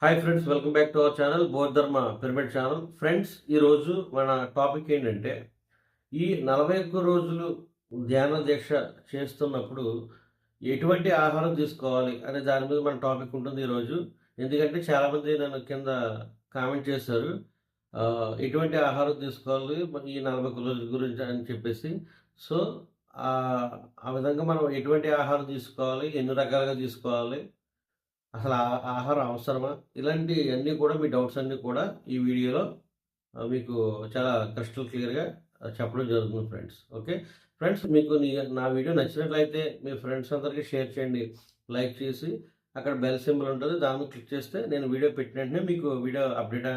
Hi friends, welcome back to our channel బోధర్మ pyramid channel. Friends, ఈరోజు మన topic ఏంటంటే ఈ 41 రోజులు ధ్యాన దీక్ష చేస్తున్నప్పుడు ఎటువంటి ఆహారం తీసుకోవాలి అనే దాని మీద మన టాపిక్ ఉంటుంది ఈరోజు. ఎందుకంటే చాలామంది నన్ను కింద కామెంట్ చేశారు, ఎటువంటి ఆహారం తీసుకోవాలి ఈ 41 రోజుల గురించి అని చెప్పేసి. సో ఆ విధంగా మనం ఎటువంటి ఆహారం తీసుకోవాలి, ఎన్ని రకాలుగా తీసుకోవాలి, అసలు ఆహారం అవసరమా? ఇలాంటియన్నీ కూడా మీ డౌట్స్ అన్నీ కూడా ఈ వీడియోలో మీకు చాలా క్రిస్టల్ క్లియర్‌గా చెప్పడం జరుగుతుంది ఫ్రెండ్స్. ఓకే. ఫ్రెండ్స్, మీకు నా వీడియో నచ్చినట్లయితే మీ ఫ్రెండ్స్ అందరికీ షేర్ చేయండి. లైక్ చేసి అక్కడ బెల్ సింబల్ ఉంటుంది. దాని మీద క్లిక్ చేస్తే నేను వీడియో పెట్టిన వెంటనే మీకు వీడియో అప్డేట్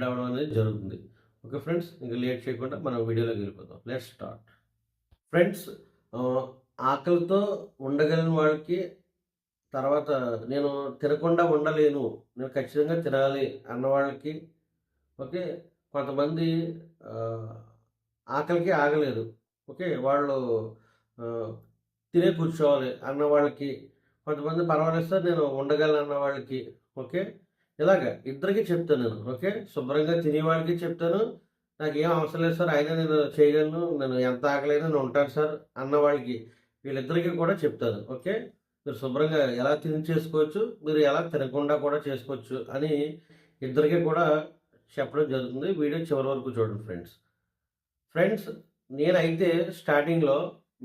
అవ్వడం అనేది జరుగుతుంది. ఓకే ఫ్రెండ్స్, ఇంకా లేట్ చేయకుండా మనం వీడియోలోకి వెళ్ళిపోదాం. Let's start. ఫ్రెండ్స్, ఆకలితో ఉండగలిగిన వాళ్ళకి, తర్వాత నేను తినకుండా ఉండలేను, నేను ఖచ్చితంగా తినాలి అన్న వాళ్ళకి, ఓకే, కొంతమంది ఆకలికి ఆగలేరు, ఓకే, వాళ్ళు తినే కూర్చోవాలి అన్న వాళ్ళకి, కొంతమంది పర్వాలేదు సార్ నేను ఉండగలను అన్న వాళ్ళకి, ఓకే, ఇలాగ ఇద్దరికి చెప్తాను నేను. ఓకే, శుభ్రంగా తినేవాళ్ళకి చెప్తాను, నాకేం అవసరం లేదు సార్ అయినా నేను చేయగలను, నేను ఎంత ఆకలైనా నేను ఉంటాను సార్ అన్న వాళ్ళకి, వీళ్ళిద్దరికీ కూడా చెప్తాను. ఓకే, మీరు శుభ్రంగా ఎలా తిని చేసుకోవచ్చు, మీరు ఎలా తినకుండా కూడా చేసుకోవచ్చు అని ఇద్దరికీ కూడా చెప్పడం జరుగుతుంది. వీడియో చివరి వరకు చూడండి ఫ్రెండ్స్. ఫ్రెండ్స్, నేనైతే స్టార్టింగ్లో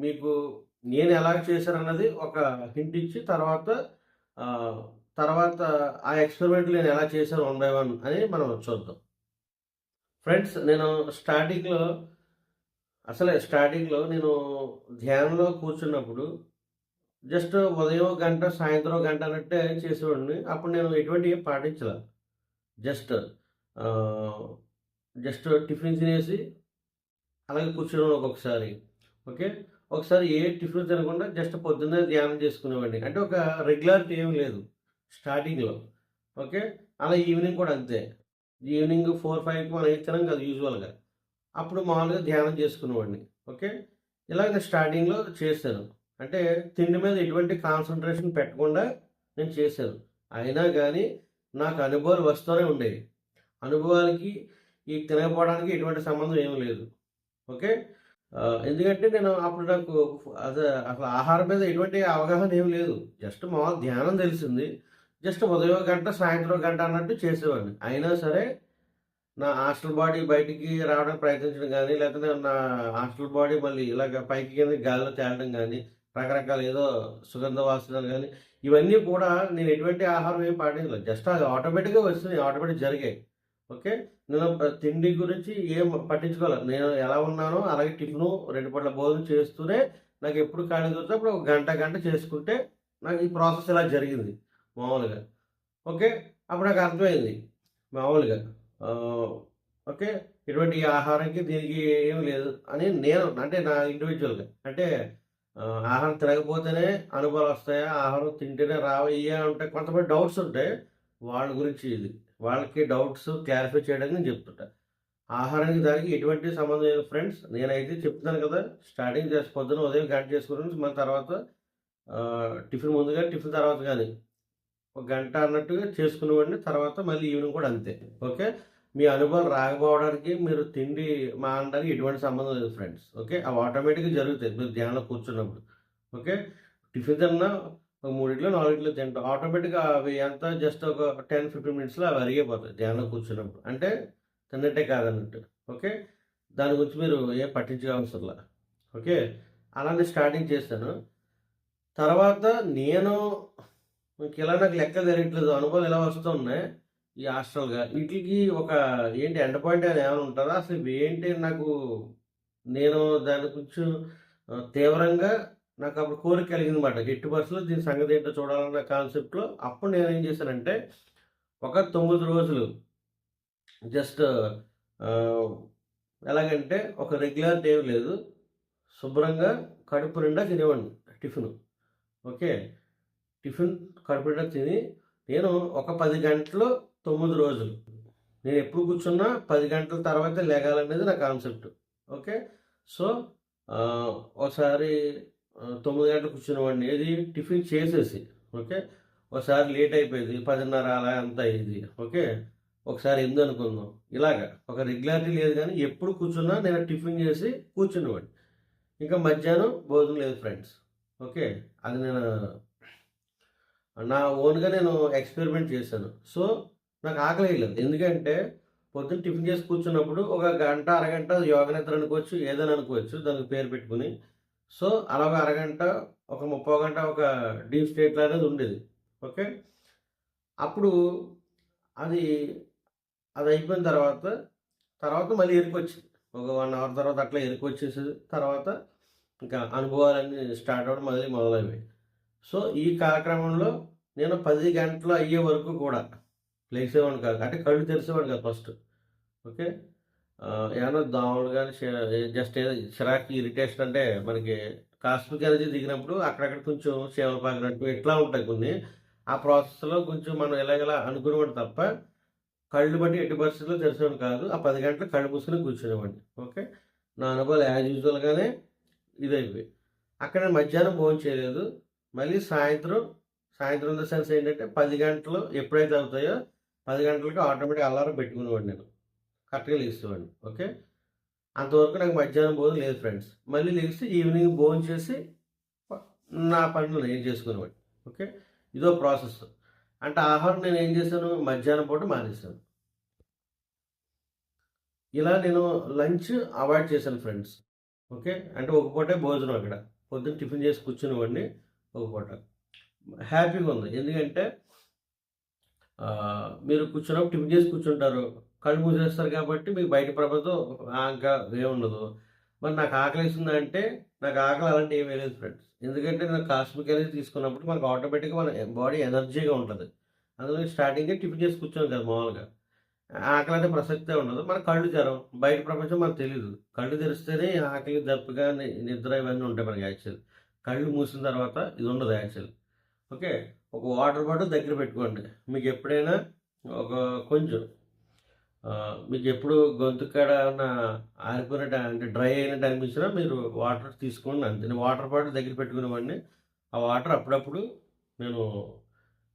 మీకు నేను ఎలా చేశానన్నది ఒక హింట్ ఇచ్చి తర్వాత ఆ ఎక్స్పెరిమెంట్లు నేను ఎలా చేశాను 1 by 1 అని మనం చూద్దాం. ఫ్రెండ్స్, నేను స్టార్టింగ్లో నేను ధ్యానంలో కూర్చున్నప్పుడు జస్ట్ ఉదయం గంట, సాయంత్రం గంట అన్నట్టే చేసేవాడిని. అప్పుడు నేను ఎటువంటివి పాటించలే. జస్ట్ టిఫిన్ తినేసి అలాగే కూర్చునేవాడిని ఒక్కొక్కసారి. ఓకే, ఒకసారి ఏ టిఫిన్ తినకుండా జస్ట్ పొద్దున్నే ధ్యానం చేసుకునేవాడిని. అంటే ఒక రెగ్యులారిటీ ఏమి లేదు స్టార్టింగ్లో. ఓకే, అలా ఈవినింగ్ కూడా అంతే. ఈవినింగ్ 4, 5కి మనం ఏది తినం కదా యూజువల్గా. అప్పుడు మామూలుగా ధ్యానం చేసుకునేవాడిని. ఓకే, ఇలాగ స్టార్టింగ్లో చేశాను. అంటే తిండి మీద ఎటువంటి కాన్సన్ట్రేషన్ పెట్టకుండా నేను చేశాను. అయినా కానీ నాకు అనుభవాలు వస్తూనే ఉండేవి. అనుభవాలకి ఈ తినకపోవడానికి ఎటువంటి సంబంధం ఏమి లేదు. ఓకే, ఎందుకంటే నేను అప్పుడు నాకు అసలు ఆహారం మీద ఎటువంటి అవగాహన ఏమి లేదు. జస్ట్ మామూలు ధ్యానం తెలిసింది. జస్ట్ ఉదయం గంట, సాయంత్రం గంట అన్నట్టు చేసేవాడిని. అయినా సరే నా హాస్టల్ బాడీ బయటికి రావడానికి ప్రయత్నించడం కానీ, లేకపోతే నా హాస్టల్ బాడీ మళ్ళీ ఇలాగ పైకి కింద గాలిలో తేలడం కానీ, రకరకాల ఏదో సుగంధ వాసనలు కానీ, ఇవన్నీ కూడా నేను ఎటువంటి ఆహారం ఏం పాటించలేదు. జస్ట్ అది ఆటోమేటిక్గా వస్తున్నాయి, ఆటోమేటిక్ జరిగాయి. ఓకే, నేను తిండి గురించి ఏం పట్టించుకోలేదు. నేను ఎలా ఉన్నానో అలాగే టిఫిను 2 పూట్ల భోజనం చేస్తూనే నాకు ఎప్పుడు ఖాళీ దొరికితే అప్పుడు ఒక గంట చేసుకుంటే నాకు ఈ ప్రాసెస్ ఇలా జరిగింది మామూలుగా. ఓకే, అప్పుడు నాకు అర్థమైంది మామూలుగా. ఓకే, ఇటువంటి ఆహారానికి దీనికి ఏమి లేదు అని నేను, అంటే నా ఇండివిజువల్గా, అంటే ఆహారం తినకపోతేనే అనుభవాలు వస్తాయా, ఆహారం తింటేనే రావయ్యా అంటే కొంతమంది డౌట్స్ ఉంటాయి. వాళ్ళ గురించి ఇది, వాళ్ళకి డౌట్స్ క్లారిఫై చేయడానికి నేను చెప్తుంటా. ఆహారానికి దానికి ఎటువంటి సంబంధం లేదు ఫ్రెండ్స్. నేనైతే చెప్తున్నాను కదా, స్టార్టింగ్ చేసి పొద్దున ఉదయం గంట చేసుకుని మన తర్వాత టిఫిన్ ముందు కానీ టిఫిన్ తర్వాత కానీ ఒక గంట అన్నట్టుగా చేసుకునేవాడిని. తర్వాత మళ్ళీ ఈవినింగ్ కూడా అంతే. ఓకే, మీ అనుభవాలు రాకపోవడానికి మీరు తిండి మానడానికి ఎటువంటి సంబంధం లేదు ఫ్రెండ్స్. ఓకే, అవి ఆటోమేటిక్గా జరుగుతాయి మీరు ధ్యానంలో కూర్చున్నప్పుడు. ఓకే, టిఫిన్ తిన్నా ఒక 3 4 తింటాం, ఆటోమేటిక్గా అవి ఎంత జస్ట్ ఒక 10-15 మినిట్స్లో అవి అరిగిపోతాయి ధ్యానంలో కూర్చున్నప్పుడు. అంటే తిన్నట్టే కాదన్నట్టు. ఓకే, దాని గురించి మీరు ఏం పట్టించుకోవాల్సిందిలా. ఓకే, అలానే స్టార్టింగ్ చేశాను. తర్వాత నేను ఇలా నాకు లెక్కలు తెలియట్లేదు, అనుభవాలు ఎలా వస్తున్నాయి ఈ హాస్టల్గా, వీటికి ఒక ఏంటి ఎండ్ పాయింట్ అని ఏమైనా ఉంటుందా, అసలు ఇవి ఏంటి నాకు, నేను దాని కొంచెం తీవ్రంగా నాకు అప్పుడు కోరిక కలిగింది అనమాట. ఎట్టి బస్సులో దీని సంగతి ఏంటో చూడాలన్న కాన్సెప్ట్లో అప్పుడు నేను ఏం చేశానంటే ఒక 9 రోజులు జస్ట్ ఎలాగంటే ఒక రెగ్యులర్ డే లేదు, శుభ్రంగా కడుపు నిండా తినేవాడిని టిఫిన్. ఓకే, టిఫిన్ కడుపు నిండా తిని నేను ఒక 10 గంటలు 9 రోజులు నేను ఎప్పుడు కూర్చున్నా 10 గంటల తర్వాత లేగాలనేది నా కాన్సెప్ట్. ఓకే, సో ఒకసారి 9 గంటలకు కూర్చునేవాడిని, ఏది టిఫిన్ చేసేసి. ఓకే, ఒకసారి లేట్ అయిపోయేది 10:30 అలా అంత అయ్యేది. ఓకే. ఒకసారి 8 అనుకుందాం. ఇలాగ ఒక రెగ్యులారిటీ లేదు గానీ ఎప్పుడు కూర్చున్నా నేను టిఫిన్ చేసి కూర్చునేవాడిని. ఇంకా మధ్యాహ్నం భోజనం లేదు ఫ్రెండ్స్. ఓకే. అది నేను నా ఓన్‌గా నేను ఎక్స్‌పెరిమెంట్ చేశాను. సో, నాకు ఆకలేయలేదు. ఎందుకంటే పొద్దున్న టిఫిన్ చేసి కూర్చున్నప్పుడు ఒక గంట, అరగంట యోగ నిద్ర అనుకోవచ్చు, ఏదైనా అనుకోవచ్చు దానికి పేరు పెట్టుకొని. సో, అలా ఒక అరగంట, ఒక ముప్పావు గంట ఒక డీప్ స్టేట్‌లో అనేది ఉండేది. ఓకే. అప్పుడు అది అదయిపోయిన తర్వాత మళ్ళీ ఎరుకొచ్చింది. ఒక 1 అవర్ తర్వాత అట్లా ఎరుకొచ్చేసేది. తర్వాత ఇంకా అనుభవాలన్నీ స్టార్ట్ అవ్వడం మొదలైనయి. సో, ఈ కాలక్రమంలో నేను 10 గంటలు అయ్యే వరకు కూడా లేసేవాడిని కాదు. అంటే కళ్ళు తెరిసేవాడిని కాదు ఫస్ట్. ఓకే. ఏమన్నా దోమలు గాని జస్ట్ ఏదో చిరాకు, ఇరిటేషన్ అంటే మనకి కాస్మిక్ ఎనర్జీ దిగినప్పుడు అక్కడక్కడ కొంచెం చీమలు పాకినట్టు ఇట్లా ఉంటాయి కొన్ని. ఆ ప్రాసెస్‌లో కొంచెం మనం ఇలాగ అనుకునేవాడిని తప్ప కళ్ళు బట్టి ఎట్టి పరిస్థితుల్లో తెరిసేవాడిని కాదు. ఆ 10 గంటలు కళ్ళు మూసుకొని కూర్చునేవాడిని. ఓకే. నా అనుభవాలు యాజ్ యూజువల్‌గానే ఇదైపోయాయి. అక్కడ మధ్యాహ్నం భోజనం చేయలేదు. మళ్ళీ సాయంత్రం ఇన్ ద సెన్స్ ఏంటంటే 10 గంటలు ఎప్పుడైతే అవుతాయో 10 గంటలకి ఆటోమేటిక్‌గా అలారం పెట్టుకునేవాడిని నేను. కరెక్ట్‌గా లెగిసేవాడిని. ఓకే. అంతవరకు నాకు మధ్యాహ్నం భోజనం లేదు ఫ్రెండ్స్. మళ్ళీ లెగిసి ఈవినింగ్ భోంచేసి ప నా పనులు నేను చేసుకునేవాడిని. ఓకే. ఇదో ప్రాసెస్. అంటే ఆహారం నేనేం చేశాను, మధ్యాహ్నం పూట మానేశాను. ఇలా నేను లంచ్ అవాయిడ్ చేశాను ఫ్రెండ్స్. ఓకే. అంటే ఒక పూటే భోజనం అక్కడ. పొద్దున్న టిఫిన్ చేసి కూర్చునేవాడిని ఒక పూట. హ్యాపీగా ఉంది. ఎందుకంటే మీరు కూర్చున్నప్పుడు టిఫిన్ చేసి కూర్చుంటారు. కళ్ళు మూసేస్తారు కాబట్టి మీకు బయట ప్రపంచం ఇంకా ఏముండదు. మరి నాకు ఆకలేసిందంటే నాకు ఆకలి అలాంటివి ఏమీ లేదు ఫ్రెండ్స్. ఎందుకంటే నేను కాస్మిక్ ఎనర్జీ తీసుకున్నప్పుడు మనకు ఆటోమేటిక్‌గా మన బాడీ ఎనర్జీగా ఉంటది. అందులో స్టార్టింగే టిఫిన్ చేసి కూర్చోను కదా మామూలుగా. ఆకలనే ప్రసక్తే ఉండదు. మన కళ్ళు తెరవం. బయట ప్రపంచం మనకు తెలీదు. కళ్ళు తెరిస్తేనే ఆకలి, దప్పిక, నిద్ర ఇవన్నీ ఉంటాయి మనకి యాక్చువల్లీ. కళ్ళు మూసిన తర్వాత ఇది ఉండదు యాక్చువల్లీ. ఓకే. ఒక వాటర్ బాటిల్ దగ్గర పెట్టుకోండి. మీకెప్పుడైనా ఒక కొంచెం మీకెప్పుడు గొంతు కాడ ఏమన్నా ఆరిపోయినట్టు అంటే డ్రై అయినట్టు అనిపించినా మీరు వాటర్ తీసుకోండి అంతే. నేను వాటర్ బాటిల్ దగ్గర పెట్టుకునేవాడిని. ఆ వాటర్ అప్పుడప్పుడు నేను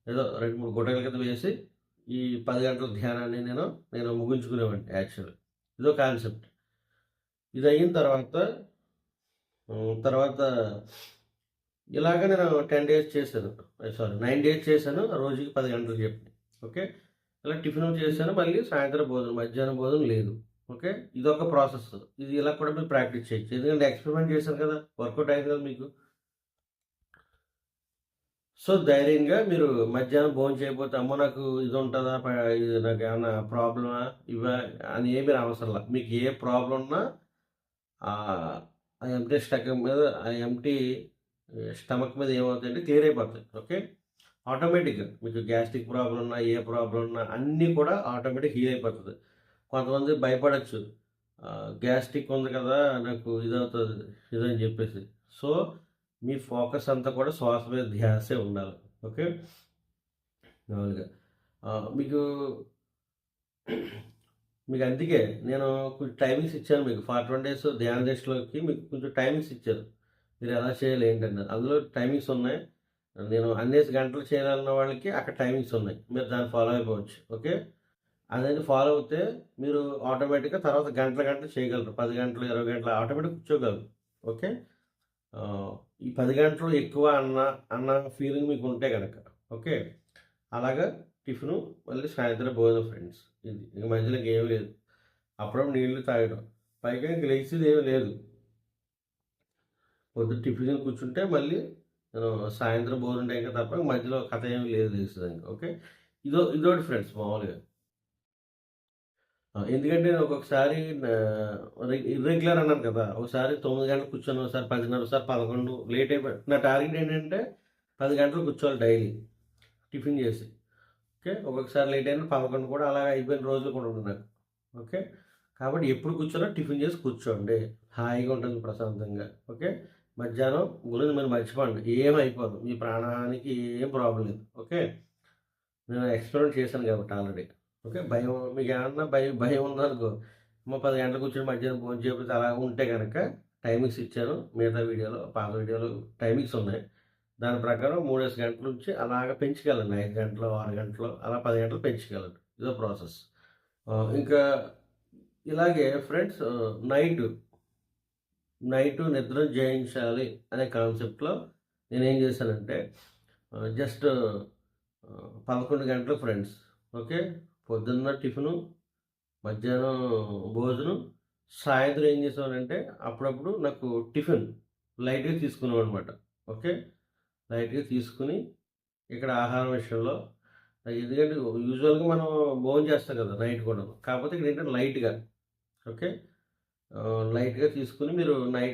ఏదో 2, 3 గుటకల కింద వేసి ఈ 10 గంటల ధ్యానాన్ని నేను ముగించుకునేవాడిని యాక్చువల్‌గా. ఇదో కాన్సెప్ట్. ఇదయిన తర్వాత ఇలాగ నేను 10 డేస్ చేశాను. సారీ 9 డేస్ చేశాను. రోజుకి 10 గంటలు చెప్పి. ఓకే. ఇలా టిఫిన్ చేశాను. మళ్ళీ సాయంత్రం భోజనం, మధ్యాహ్నం భోజనం లేదు. ఓకే. ఇదొక ప్రాసెస్. ఇది ఇలా కూడా మీరు ప్రాక్టీస్ చేయొచ్చు. ఎందుకంటే ఎక్స్‌పెరిమెంట్ చేశాను కదా! వర్కౌట్ అయింది కదా మీకు. సో, ధైర్యంగా మీరు మధ్యాహ్నం భోజనం చేయకపోతే, అమ్మో! నాకు ఇది ఉంటదా? ఇది నాకేమన్నా ప్రాబ్లమా? ఇవా? అని ఏమి అవసరంలా. మీకు ఏ ప్రాబ్లమ్ ఉన్నా ఆ ఎంప్టీ స్టమక్ మీద ఏమవుతాయంటే క్లియర్ అయిపోతాయి. ఓకే. ఆటోమేటిక్‌గా మీకు గ్యాస్ట్రిక్ ప్రాబ్లమ్ ఉన్నా, ఏ ప్రాబ్లమ్ ఉన్నా అన్నీ కూడా ఆటోమేటిక్ హీల్ అయిపోతది. కొంతమంది భయపడొచ్చు. గ్యాస్ట్రిక్ ఉంది కదా! నాకు ఇదవుతది, ఇదని చెప్పేసి. సో, మీ ఫోకస్ అంతా కూడా శ్వాస మీద ధ్యాసే ఉండాలి. ఓకే. మామూలుగా మీకు మీకు అందుకే నేను కొంచెం టైమింగ్స్ ఇచ్చాను మీకు. 41 డేస్ ధ్యాన దీక్షలోకి మీకు కొంచెం టైమింగ్స్ ఇచ్చాను. మీరు ఎలా చేయాలి ఏంటన్నది. అందులో టైమింగ్స్ ఉన్నాయి. నేను అన్నేసి గంటలు చేయాలన్న వాళ్ళకి అక్కడ టైమింగ్స్ ఉన్నాయి. మీరు దాన్ని ఫాలో అయిపోవచ్చు. ఓకే. అదని ఫాలో అవుతే మీరు ఆటోమేటిక్‌గా తర్వాత గంటలు చేయగలరు. 10 గంటలు, 20 గంటలు ఆటోమేటిక్‌గా కూర్చోగలరు. ఓకే. ఈ 10 గంటలు ఎక్కువ అన్న ఫీలింగ్ మీకు ఉంటే గనక. ఓకే. అలాగా టిఫిను మళ్ళీ సాయంత్రం భోజనం ఫ్రెండ్స్. ఇది. ఇంక మధ్యలో ఇంకేమి లేదు. అప్పుడప్పుడు నీళ్లు తాగడం. పైగా ఇంక లెగిసేదేమి లేదు. పొద్దున్న టిఫిన్ తిని కూర్చుంటే మళ్ళీ సాయంత్రం భోజనం టైంకి తప్ప మధ్యలో కథ ఏమి లేదు లెగిసేదానికి. ఓకే. ఇదోటి ఫ్రెండ్స్ మామూలుగా. ఎందుకంటే నేను ఒక్కొక్కసారి ఇర్రెగ్యులర్ అన్నాను కదా! ఒకసారి 9 గంటలు కూర్చొని, ఒకసారి 10:30, ఒకసారి 11 లేట్ అయిపోయి నా టార్గెట్ ఏంటంటే 10 గంటలు కూర్చోవాలి డైలీ టిఫిన్ చేసి. ఓకే. ఒక్కొక్కసారి లేట్ అయినా 11 కూడా అలాగ అయిపోయిన రోజులు కూడా ఉన్నాయి నాకు. ఓకే. కాబట్టి ఎప్పుడు కూర్చున్నా టిఫిన్ చేసి కూర్చోండి. హాయిగా ఉంటుంది ప్రశాంతంగా. ఓకే. మధ్యాహ్నం గురించి మీరు మర్చిపోండి. ఏమైపోదు. మీ ప్రాణానికి ఏం ప్రాబ్లమ్ లేదు. ఓకే. నేను ఎక్స్‌పెరిమెంట్ చేశాను కాబట్టి ఆల్రెడీ. ఓకే. మీకేమన్నా భయం ఉందనుకో, 10 గంటలకు కూర్చొని మధ్యాహ్నం భోజనం చేయకపోతే అలా ఉంటే గనక టైమింగ్స్ ఇచ్చాను. మిగతా వీడియోలో, పాత వీడియోలో టైమింగ్స్ ఉన్నాయి. దాని ప్రకారం 3 గంటల నుంచి అలాగ పెంచుకెళ్ళండి. 5 గంటలు, 6 గంటలు అలా 10 గంటలు పెంచుకెళ్ళండి. ఇదో ప్రాసెస్. ఇంకా ఇలాగే ఫ్రెండ్స్ నైటు నిద్ర జయించాలి అనే కాన్సెప్ట్‌లో నేనేం చేశానంటే జస్ట్ 11 గంటలు ఫ్రెండ్స్. ఓకే. పొద్దున్న టిఫిను, మధ్యాహ్నం భోజనం, సాయంత్రం ఏం చేసేవాడినంటే అప్పుడప్పుడు నాకు టిఫిన్ లైట్‌గా తీసుకునేవాడినమాట. ఓకే. లైట్‌గా తీసుకొని ఇక్కడ ఆహారం విషయంలో ఎందుకంటే యూజువల్‌గా మనం భోంచేస్తాం కదా నైట్ కూడా. కాకపోతే ఇక్కడ ఏంటంటే లైట్‌గా. ఓకే. లైట్‌గా తీసుకొని మీరు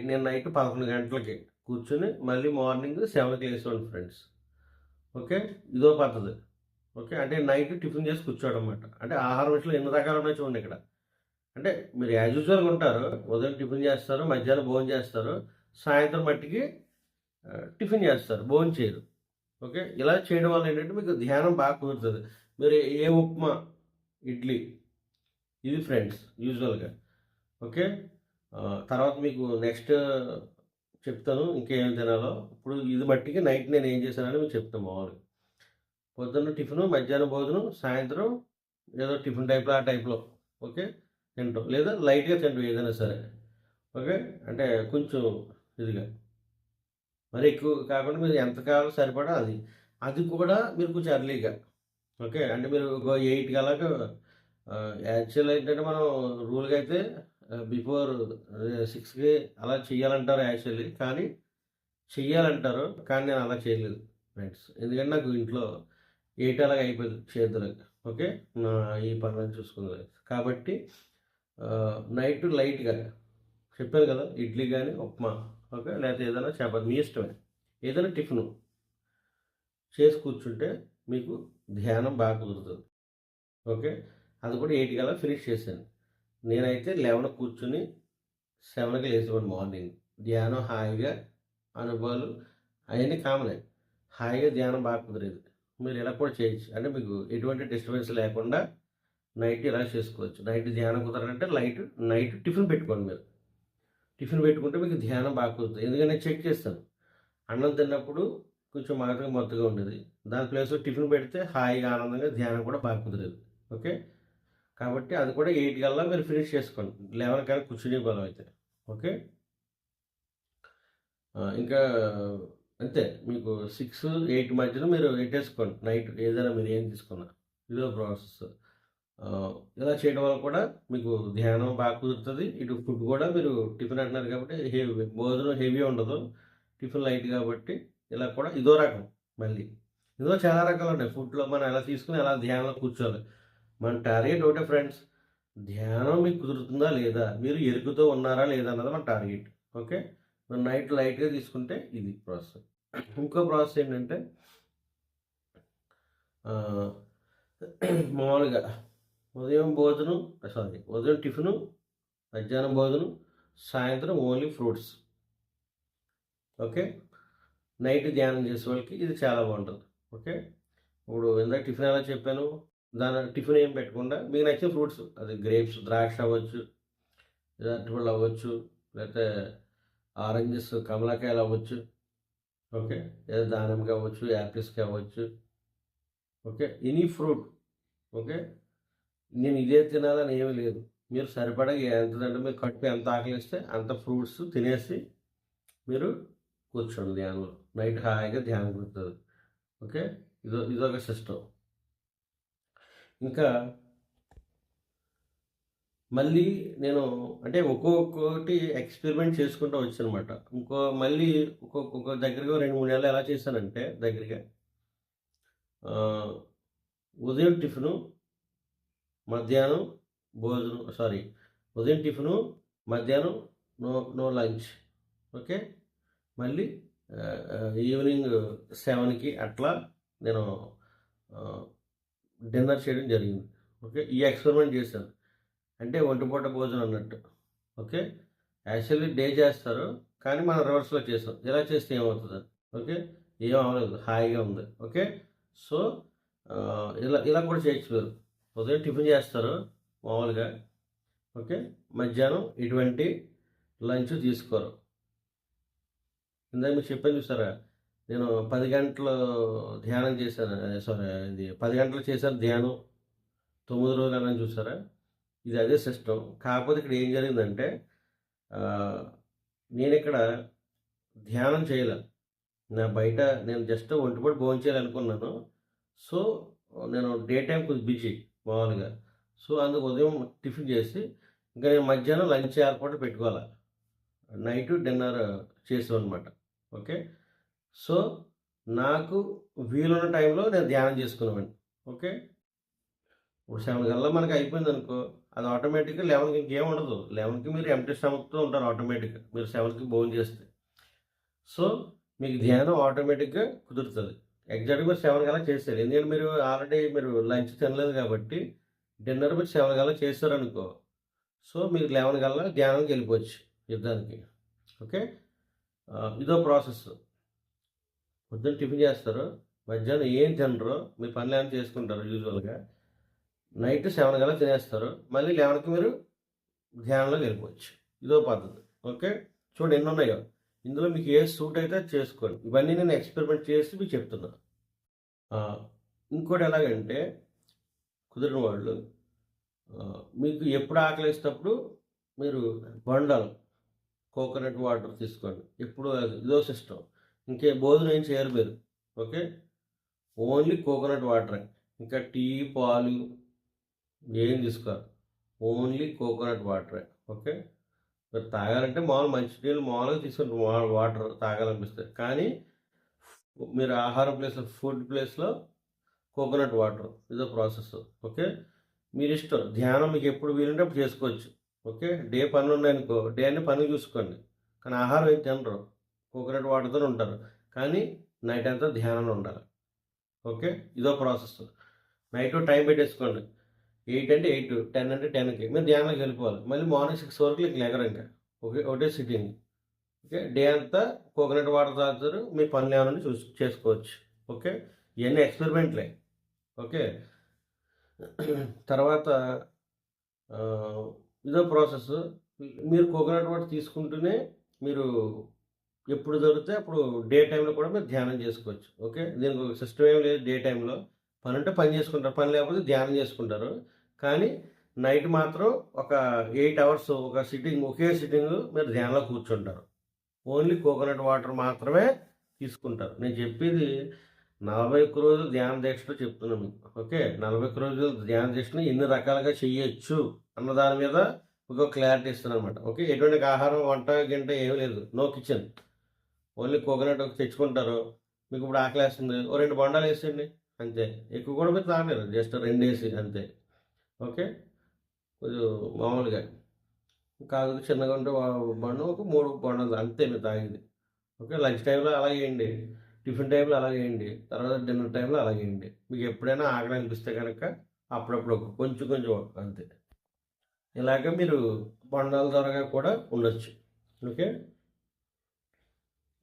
నేను నైట్ 11 గంటలకి కూర్చొని మళ్ళీ మార్నింగ్ 7కి లేసేవాడిని ఫ్రెండ్స్. ఓకే. ఇదో పద్ధతి. ఓకే. అంటే నైట్ టిఫిన్ చేసి కూర్చోవడం అన్నమాట. అంటే ఆహారం విషయంలో ఎన్ని రకాలు ఉన్నాయో చూడండి ఇక్కడ. అంటే మీరు యాజ్ యూజువల్‌గా ఉంటారు. ఉదయం టిఫిన్ చేస్తారు, మధ్యాహ్నం భోజనం చేస్తారు, సాయంత్రం మట్టికి టిఫిన్ చేస్తారు, భోజనం చేయరు. ఓకే. ఇలా చేయడం వల్ల ఏంటంటే మీకు ధ్యానం బాగా కుదురుతుంది. మీరు ఉప్మా, ఇడ్లీ ఇది ఫ్రెండ్స్ యూజువల్‌గా. ఓకే. తర్వాత మీకు నెక్స్ట్ చెప్తాను ఇంకేం తినాలో. ఇప్పుడు ఇది మట్టికి నైట్ నేను ఏం చేశానని మీకు చెప్తాను మామూలుగా. పొద్దున్న టిఫిను, మధ్యాహ్నం భోజనం, సాయంత్రం ఏదో టిఫిన్ టైప్‌లో ఆ టైప్‌లో ఓకే తింటాం. లేదా లైట్‌గా తింటాం ఏదైనా సరే. ఓకే. అంటే కొంచెం ఇదిగా. మరి ఎక్కువ కాకుండా మీరు ఎంత కావాలో సరిపడా అది. అది కూడా మీరు కొంచెం ఎర్లీగా. ఓకే. అంటే మీరు 8కి అలాగా యాక్చువల్ ఏంటంటే మనం రూల్‌గా అయితే బిఫోర్ 6కి అలా చేయాలంటారు యాక్చువల్లీ. కానీ చెయ్యాలంటారు. కానీ నేను అలా చేయలేదు ఫ్రెండ్స్. ఎందుకంటే నాకు ఇంట్లో 8 అలాగా అయిపోయింది చేతులకి. ఓకే. నా ఈ పనులను చూసుకునేది. కాబట్టి నైట్ లైట్‌గా చెప్పాను కదా! ఇడ్లీ గాని, ఉప్మా ఓకే. లేకపోతే ఏదైనా చపాతీ మీ ఇష్టమే. ఏదైనా టిఫిను చేసి కూర్చుంటే మీకు ధ్యానం బాగా కుదురుతుంది. ఓకే. అది కూడా 8 కల్లా ఫినిష్ చేశాను. నేనైతే 11 కూర్చొని 7కి లేసేవాడిని మార్నింగ్. ధ్యానం హాయిగా అనుభవాలు అవన్నీ కామనే. హాయిగా ధ్యానం బాగా కుదిరేది. మీరు ఇలా కూడా చేయొచ్చు. అంటే మీకు ఎటువంటి డిస్టర్బెన్స్ లేకుండా నైట్ ఇలా చేసుకోవచ్చు. నైట్ ధ్యానం కుదరాలంటే నైట్ టిఫిన్ పెట్టుకోండి మీరు. టిఫిన్ పెట్టుకుంటే మీకు ధ్యానం బాగా కుదురుతుంది. ఎందుకంటే నేను చెక్ చేస్తాను. అన్నం తిన్నప్పుడు కొంచెం మత్తుగా ఉండేది. దాని ప్లేస్‌లో టిఫిన్ పెడితే హాయిగా, ఆనందంగా ధ్యానం కూడా బాగా కుదిరేది. ఓకే. కాబట్టి అది కూడా 8 కల్లా మీరు ఫినిష్ చేసుకోండి. 11 కల్లా కూర్చునే బలం అయితే. ఓకే. ఇంకా అంతే మీకు 6, 8 మధ్యలో మీరు పెట్టేసుకోండి నైట్ ఏదైనా మీరు ఏం తీసుకున్నా. ఇదో ప్రాసెస్. ఇలా చేయడం వల్ల కూడా మీకు ధ్యానం బాగా కుదురుతుంది. ఇటు ఫుడ్ కూడా మీరు టిఫిన్ అంటున్నారు కాబట్టి భోజనం హెవీ ఉండదు. టిఫిన్ లైట్ కాబట్టి ఇలా కూడా ఇదో రకం మళ్ళీ. ఇందులో చాలా రకాలు ఉన్నాయి. ఫుడ్‌లో మనం ఎలా తీసుకొని ఎలా ధ్యానంలో కూర్చోవాలి. మన టార్గెట్ ఒకటే ఫ్రెండ్స్. ధ్యానం మీకు కుదురుతుందా లేదా? మీరు ఎరుకుతో ఉన్నారా లేదా అన్నది మన టార్గెట్. ఓకే. నైట్ లైట్‌గా తీసుకుంటే ఇది ప్రాసెస్. ఇంకో ప్రాసెస్ ఏంటంటే మామూలుగా ఉదయం టిఫిను, మధ్యాహ్నం భోజనం, సాయంత్రం ఓన్లీ ఫ్రూట్స్. ఓకే. నైట్ ధ్యానం చేసే వాళ్ళకి ఇది చాలా బాగుంటుంది. ఓకే. ఇప్పుడు ఇందాక టిఫిన్ ఎలా చెప్పాను, టిఫిన్ ఏం పెట్టకుండా మీకు నచ్చిన ఫ్రూట్స్ అది గ్రేప్స్, ద్రాక్ష అవ్వచ్చు, అరటిపళ్ళు అవ్వచ్చు, లేకపోతే ఆరెంజెస్, కమలాకాయలు అవ్వచ్చు. ఓకే. లేదా దానిమ్మకాయ అవ్వచ్చు, యాపిల్స్‌కాయ అవ్వచ్చు. ఓకే. Any fruit. ఓకే. నేను ఇదే తినాలని ఏమీ లేదు. మీరు సరిపడా ఎంతదంటే మీరు కడుపు ఎంత ఆకలిస్తే అంత ఫ్రూట్స్ తినేసి మీరు కూర్చోండి ధ్యానంలో. నైట్ హాయిగా ధ్యానం కుదురుతుంది. ఓకే. ఇదొక సిస్టమ్. ఇంకా మళ్ళీ నేను అంటే ఒక్కొక్కటి ఎక్స్పెరిమెంట్ చేసుకుంటూ వచ్చానమాట. మళ్ళీ ఒక్కొక్క దగ్గరగా 2, 3 నెలలు ఎలా చేశానంటే దగ్గరగా ఉదయం టిఫిను, మధ్యాహ్నం ఉదయం టిఫిను, మధ్యాహ్నం నో లంచ్. ఓకే. మళ్ళీ ఈవినింగ్ 7కి అట్లా నేను డిన్నర్ చేయడం జరిగింది. ఓకే. ఈ ఎక్స్పెరిమెంట్ చేశాను. అంటే ఒంటిపూట భోజనం అన్నట్టు. ఓకే. యాక్చువల్లీ డే చేస్తారు. కానీ మనం రివర్స్‌లో చేసాం. ఇలా చేస్తే ఏమవుతదని. ఓకే. ఏం అవ్వలేదు. హాయిగా ఉంది. ఓకే. సో, ఇలా కూడా చేయొచ్చు మీరు. ఉదయం టిఫిన్ చేస్తారు మామూలుగా. ఓకే. మధ్యాహ్నం ఎటువంటి లంచ్ తీసుకోరు. ఇందాక మీకు చెప్పాను చూసారా? నేను 10 గంటలు ధ్యానం చేశాను. సారీ, ఇది 10 గంటలు చేశాను ధ్యానం. 9 రోజులు అన్నాను చూసారా? ఇది అదే సిస్టమ్. కాకపోతే ఇక్కడ ఏం జరిగిందంటే నేనిక్కడ ధ్యానం చేయలే. బయట నేను జస్ట్ ఒంటిపూట భోంచేయాలనుకున్నాను. సో, నేను డే టైమ్ కొద్దిగా బిజీ మామూలుగా. సో, అందుకు ఉదయం టిఫిన్ చేసి, ఇంకా నేను మధ్యాహ్నం లంచ్ ఏర్పాట్లు పెట్టుకోవాలి. నైటు డిన్నర్ చేసామనమాట. ఓకే. సో, నాకు వీలున్న టైంలో నేను ధ్యానం చేసుకునేవాడిని. ఓకే. ఇప్పుడు 7 కల్లా మనకి అయిపోయిందనుకో, అది ఆటోమేటిక్‌గా 11కి ఇంకేం ఉండదు. 11కి మీరు ఎంప్టీ స్టమక్‌తో ఉంటారు ఆటోమేటిక్‌గా. మీరు 7కి భోంచేస్తే. సో, మీకు ధ్యానం ఆటోమేటిక్‌గా కుదురుతది. ఎగ్జాక్ట్‌గా మీరు 7 కల్లా చేసేయాలి. ఎందుకంటే మీరు ఆల్రెడీ మీరు లంచ్ తినలేదు కాబట్టి, డిన్నర్ మీరు 7 కల్లా చేశారనుకో, సో, మీకు 11 కల్లా ధ్యానంకి వెళ్ళిపోవచ్చు యుద్ధానికి. ఓకే. ఇదో ప్రాసెస్. పొద్దున్న టిఫిన్ చేస్తారు. మధ్యాహ్నం ఏం తినరు. మీ పనులేమైనా చేసుకుంటారు యూజువల్‌గా. నైట్ 7 కల్లా తినేస్తారు. మళ్ళీ 11కి మీరు ధ్యానంలోకి వెళ్ళిపోవచ్చు. ఇదో పద్ధతి. ఓకే. చూడండి ఎన్నున్నాయో. ఇందులో మీకు ఏది సూట్ అయితే అది చేసుకోండి. ఇవన్నీ నేను ఎక్స్పెరిమెంట్ చేసి మీకు చెప్తున్నా. ఇంకోటి ఎలాగంటే కుదిరిన వాళ్ళు మీకు ఎప్పుడు ఆకలేసేటప్పుడు మీరు బొండాలు, కోకోనట్ వాటర్ తీసుకోండి. ఎప్పుడు ఇదో సిస్టమ్. ఇంకే భోజనం ఏం చేయరు మీరు. ఓకే. ఓన్లీ కోకోనట్ వాటరే. ఇంకా టీ, పాలు ఏం తీసుకోరు. ఓన్లీ కోకోనట్ వాటరే. ఓకే. మీరు తాగాలంటే మామూలు మంచినీళ్ళు మామూలుగా తీసుకుంటే వాటర్ తాగాలనిపిస్తుంది. కానీ మీరు ఆహారం ప్లేస్లో, ఫుడ్ ప్లేస్లో కోకోనట్ వాటర్. ఇదో ప్రాసెస్. ఓకే. మీరు ఇష్టం. ధ్యానం మీకు ఎప్పుడు వీలుంటే అప్పుడు చేసుకోవచ్చు. ఓకే. డే పనులు ఉన్నాయనుకో, డే అన్ని పనులు చూసుకోండి. కానీ ఆహారం ఏం తినరు. కోకోనట్ వాటర్తో ఉంటారు. కానీ నైట్ అంతా ధ్యానంలో ఉండాలి. ఓకే. ఇదో ప్రాసెస్. నైట్ టైం పెట్టేసుకోండి. 8 అంటే 8, 10 అంటే 10కి మీరు ధ్యానంలోకి వెళ్ళిపోవాలి. మళ్ళీ మార్నింగ్ 6 వరకు ఇంక లెగరు ఇంకా. ఒకటే సిట్టింగ్. ఓకే. డే అంతా కోకోనట్ వాటర్ తాగుతారు. మీ పనులు ఏమైనా చేసుకోవచ్చు. ఓకే. ఇవన్నీ ఎక్స్పెరిమెంట్లే. ఓకే. తర్వాత ఇదో ప్రాసెస్. మీరు కోకోనట్ వాటర్ తీసుకుంటూనే మీరు ఎప్పుడు దొరికితే అప్పుడు డే టైంలో కూడా మీరు ధ్యానం చేసుకోవచ్చు. ఓకే. దీనికి ఒక సిస్టమ్ ఏం లేదు. డే టైంలో పని ఉంటే పని చేసుకుంటారు. పని లేకపోతే ధ్యానం చేసుకుంటారు. కానీ నైట్ మాత్రం ఒక 8 అవర్స్ ఒక సిట్టింగ్, ఒకే సిట్టింగ్ మీరు ధ్యానంలో కూర్చుంటారు. ఓన్లీ కోకోనట్ వాటర్ మాత్రమే తీసుకుంటారు. నేను చెప్పేది 41 రోజులు ధ్యాన దీక్షలో చెప్తున్నాను మీకు. ఓకే. 41 రోజులు ధ్యాన దీక్షని ఎన్ని రకాలుగా చేయొచ్చు అన్న దాని మీద ఒక క్లారిటీ ఇస్తున్నాను అనమాట. ఓకే. ఎటువంటి ఆహారం, వంట గింట ఏమీ లేదు. No kitchen. ఓన్లీ కోకోనట్ తెచ్చుకుంటారు. మీకు ఇప్పుడు ఆకలేస్తుంది. ఓ 2 బొండాలు వేసేయండి అంతే. ఎక్కువ కూడా మీరు తాగలేరు. జస్ట్ 2 వేసి అంతే. ఓకే. కొంచెం మామూలుగా కాదు చిన్నగా ఉంటే బండం ఒక 3 బొండాలు అంతే మీరు తాగేది. ఓకే. లంచ్ టైంలో అలాగే వేయండి. టిఫిన్ టైంలో అలాగే వేయండి. తర్వాత డిన్నర్ టైంలో అలాగే వేయండి. మీకు ఎప్పుడైనా ఆకలి అనిపిస్తే కనుక అప్పుడప్పుడు కొంచెం కొంచెం అంతే. ఇలాగ మీరు బొండాల ద్వారా కూడా ఉండొచ్చు. ఓకే.